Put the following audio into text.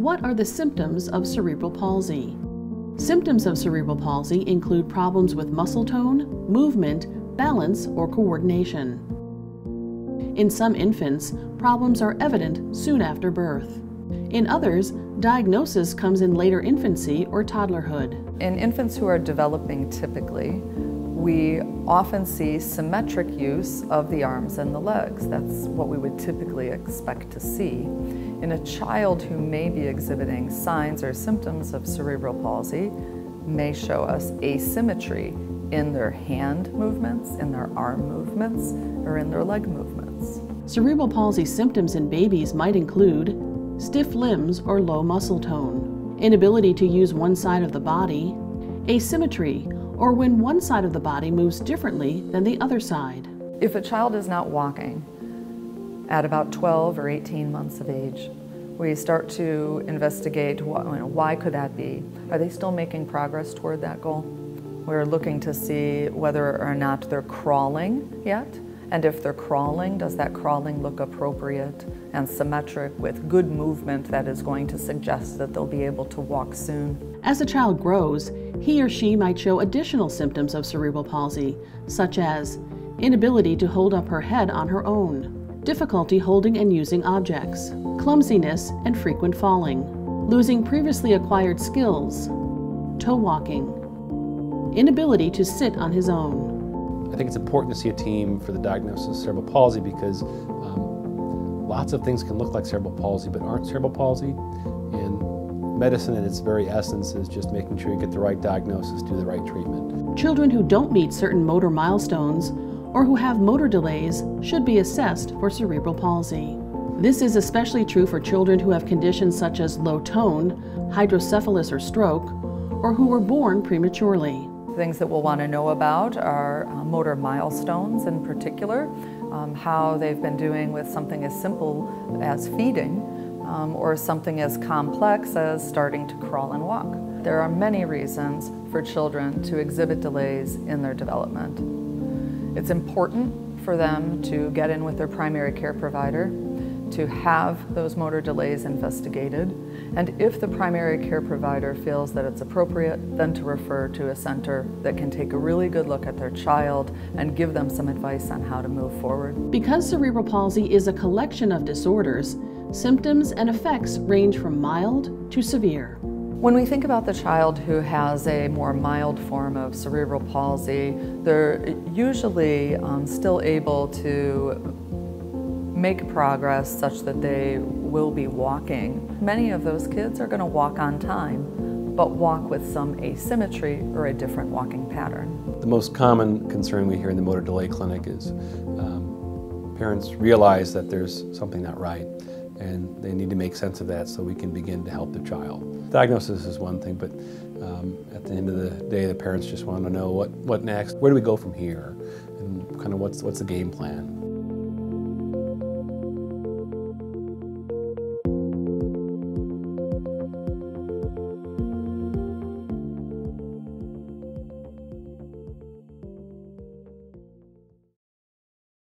What are the symptoms of cerebral palsy? Symptoms of cerebral palsy include problems with muscle tone, movement, balance, or coordination. In some infants, problems are evident soon after birth. In others, diagnosis comes in later infancy or toddlerhood. In infants who are developing typically, we often see symmetric use of the arms and the legs. That's what we would typically expect to see. In a child who may be exhibiting signs or symptoms of cerebral palsy may show us asymmetry in their hand movements, in their arm movements, or in their leg movements. Cerebral palsy symptoms in babies might include stiff limbs or low muscle tone, inability to use one side of the body, asymmetry, or when one side of the body moves differently than the other side. If a child is not walking at about 12 or 18 months of age, we start to investigate why could that be? Are they still making progress toward that goal? We're looking to see whether or not they're crawling yet. And if they're crawling, does that crawling look appropriate and symmetric with good movement that is going to suggest that they'll be able to walk soon? As a child grows, he or she might show additional symptoms of cerebral palsy, such as inability to hold up her head on her own, difficulty holding and using objects, clumsiness and frequent falling, losing previously acquired skills, toe walking, inability to sit on his own. I think it's important to see a team for the diagnosis of cerebral palsy because lots of things can look like cerebral palsy but aren't cerebral palsy. And medicine in its very essence is just making sure you get the right diagnosis, do the right treatment. Children who don't meet certain motor milestones or who have motor delays should be assessed for cerebral palsy. This is especially true for children who have conditions such as low tone, hydrocephalus or stroke, or who were born prematurely. Things that we'll want to know about are motor milestones in particular, how they've been doing with something as simple as feeding or something as complex as starting to crawl and walk. There are many reasons for children to exhibit delays in their development. It's important for them to get in with their primary care provider, to have those motor delays investigated, and if the primary care provider feels that it's appropriate, then to refer to a center that can take a really good look at their child and give them some advice on how to move forward. Because cerebral palsy is a collection of disorders, symptoms and effects range from mild to severe. When we think about the child who has a more mild form of cerebral palsy, they're usually still able to make progress such that they will be walking. Many of those kids are going to walk on time, but walk with some asymmetry or a different walking pattern. The most common concern we hear in the motor delay clinic is parents realize that there's something not right and they need to make sense of that so we can begin to help the child. Diagnosis is one thing, but at the end of the day the parents just want to know what next, where do we go from here, and kind of what's the game plan.